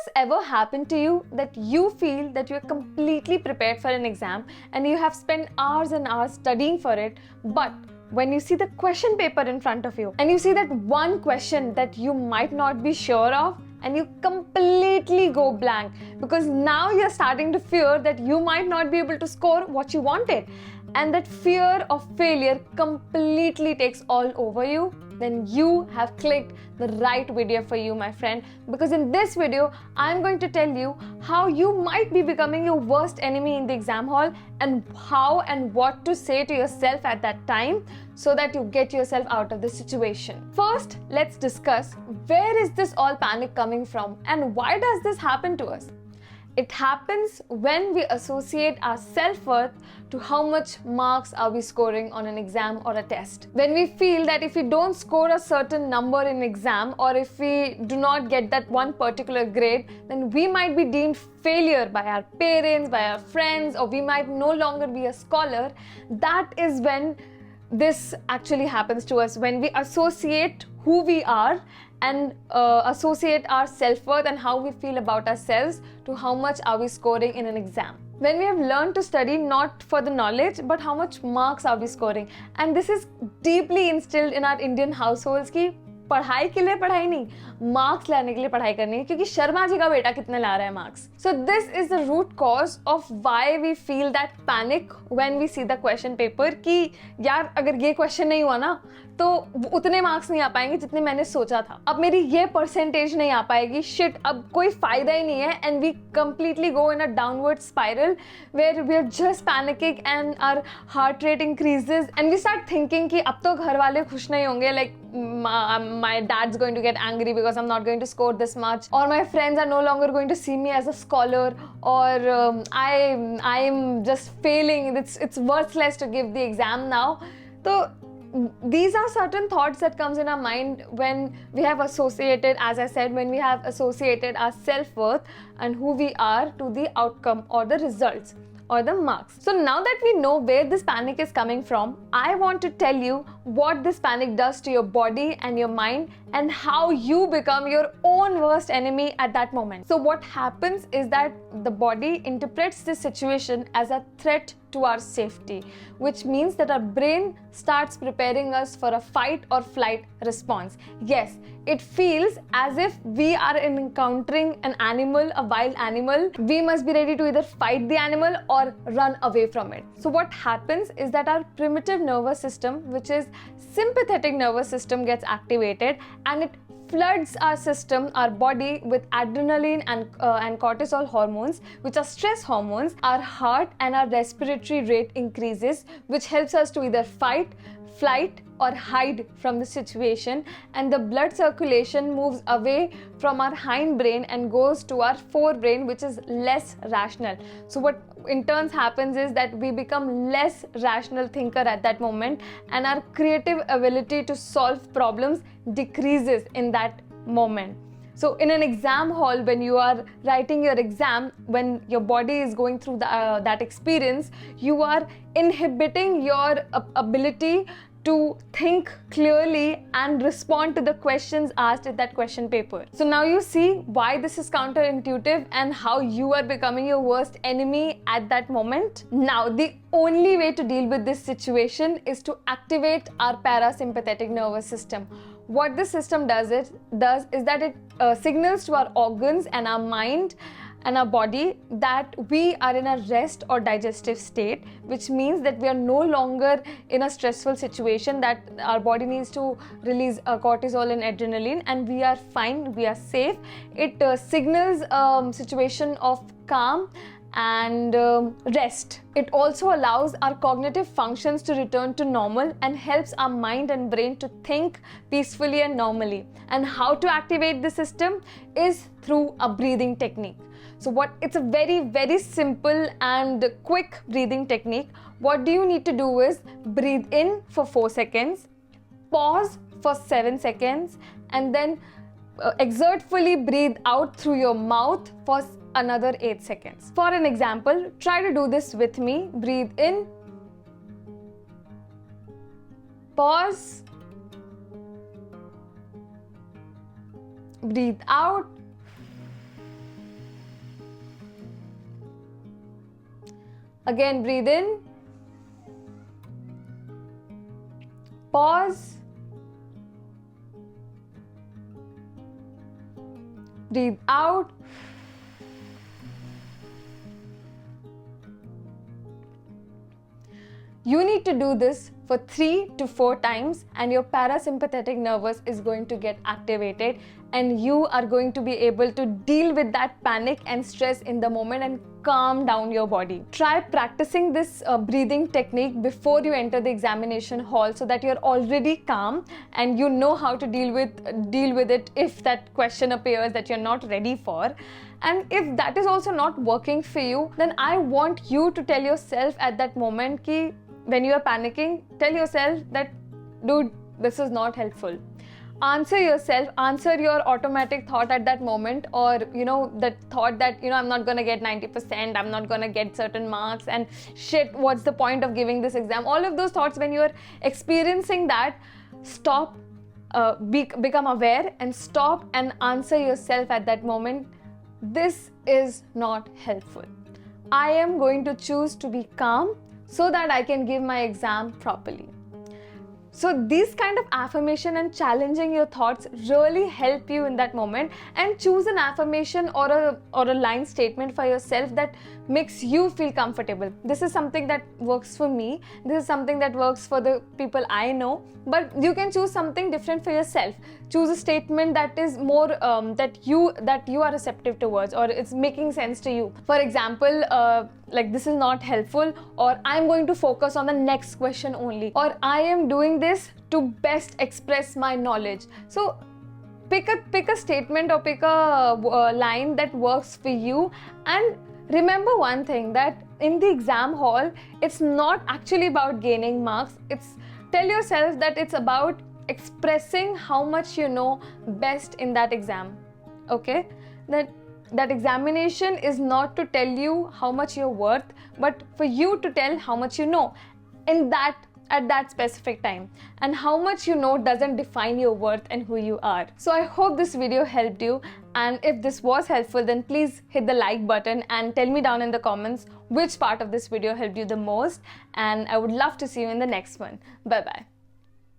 this ever happened to you that you feel that you're completely prepared for an exam and you have spent hours and hours studying for it, but when you see the question paper in front of you and you see that one question that you might not be sure of and you completely go blank because now you're starting to fear that you might not be able to score what you wanted, and that fear of failure completely takes all over you, then you have clicked the right video for you, my friend. Because in this video, I'm going to tell you how you might be becoming your worst enemy in the exam hall and how and what to say to yourself at that time so that you get yourself out of the situation. First, let's discuss where is this all panic coming from and why does this happen to us? It happens when we associate our self-worth to how much marks are we scoring on an exam or a test. When we feel that if we don't score a certain number in exam or if we do not get that one particular grade, then we might be deemed failure by our parents, by our friends, or we might no longer be a scholar. That is when this actually happens to us, when we associate who we are and associate our self-worth and how we feel about ourselves to how much are we scoring in an exam. When we have learned to study not for the knowledge but how much marks are we scoring, and this is deeply instilled in our Indian households कि पढ़ाई के लिए पढ़ाई नहीं, marks लाने के लिए पढ़ाई करनी है क्योंकि शर्मा जी का बेटा कितने ला रहा है marks. So this is the root cause of why we feel that panic when we see the question paper कि यार अगर ये क्वेश्चन नहीं हुआ ना तो उतने मार्क्स नहीं आ पाएंगे जितने मैंने सोचा था, अब मेरी ये परसेंटेज नहीं आ पाएगी, शिट अब कोई फायदा ही नहीं है, and we completely go in a downward spiral where we are just panicking and our heart rate increases and we start thinking कि अब तो घर वाले खुश नहीं होंगे, like my dad's going to get angry because I'm not going to score this much, or my friends are no longer going to see me as a scholar, or I'm just failing, it's worthless to give the exam now. So these are certain thoughts that comes in our mind when we have associated, as I said, when we have associated our self-worth and who we are to the outcome or the results or the marks. So now that we know where this panic is coming from, I want to tell you what this panic does to your body and your mind and how you become your own worst enemy at that moment. So what happens is that the body interprets this situation as a threat to our safety, which means that our brain starts preparing us for a fight or flight response. Yes, it feels as if we are encountering an animal, a wild animal. We must be ready to either fight the animal or run away from it. So what happens is that our primitive nervous system, which is sympathetic nervous system, gets activated and it floods our system, our body, with adrenaline and cortisol hormones, which are stress hormones. Our heart and our respiratory rate increases, which helps us to either fight, flight, or hide from the situation, and the blood circulation moves away from our hindbrain and goes to our forebrain, which is less rational. So what in turn happens is that we become less rational thinker at that moment, and our creative ability to solve problems decreases in that moment. So in an exam hall, when you are writing your exam, when your body is going through that experience, you are inhibiting your ability to think clearly and respond to the questions asked in that question paper. So now you see why this is counterintuitive and how you are becoming your worst enemy at that moment. Now, the only way to deal with this situation is to activate our parasympathetic nervous system. What this system does is that it signals to our organs and our mind and our body that we are in a rest or digestive state, which means that we are no longer in a stressful situation, that our body needs to release cortisol and adrenaline, and we are fine, we are safe. It signals a situation of calm and rest. It also allows our cognitive functions to return to normal and helps our mind and brain to think peacefully and normally. And how to activate the system is through a breathing technique. So it's a very, very simple and quick breathing technique. What do you need to do is breathe in for 4 seconds, pause for 7 seconds, and then exertfully breathe out through your mouth for another 8 seconds. For an example, try to do this with me. Breathe in, pause, breathe out, Again, breathe in. Pause. Breathe out. You need to do this for 3 to 4 times, and your parasympathetic nervous is going to get activated, and you are going to be able to deal with that panic and stress in the moment and calm down your body. Try practicing this breathing technique before you enter the examination hall, so that you're already calm and you know how to deal with it if that question appears that you're not ready for. And if that is also not working for you, then I want you to tell yourself at that moment ki, when you are panicking, tell yourself that, dude, this is not helpful. Answer yourself, answer your automatic thought at that moment, or that thought that I'm not gonna get 90%, I'm not gonna get certain marks, and shit, what's the point of giving this exam? All of those thoughts, when you're experiencing that, stop, become aware and stop and answer yourself at that moment. This is not helpful. I am going to choose to be calm so that I can give my exam properly. So these kind of affirmation and challenging your thoughts really help you in that moment. And choose an affirmation or a line statement for yourself that makes you feel comfortable. This is something that works for me. This is something that works for the people I know. But you can choose something different for yourself. Choose a statement that is more that you are receptive towards, or it's making sense to you. For example, like, this is not helpful, or I'm going to focus on the next question only, or I am doing this to best express my knowledge. So pick a statement or pick a line that works for you. And remember one thing, that in the exam hall, it's not actually about gaining marks. Tell yourself that it's about expressing how much you know best in that exam. Okay? That examination is not to tell you how much you're worth, but for you to tell how much you know at that specific time. And how much you know doesn't define your worth and who you are. So I hope this video helped you, and if this was helpful, then please hit the like button and tell me down in the comments which part of this video helped you the most, and I would love to see you in the next one. Bye bye.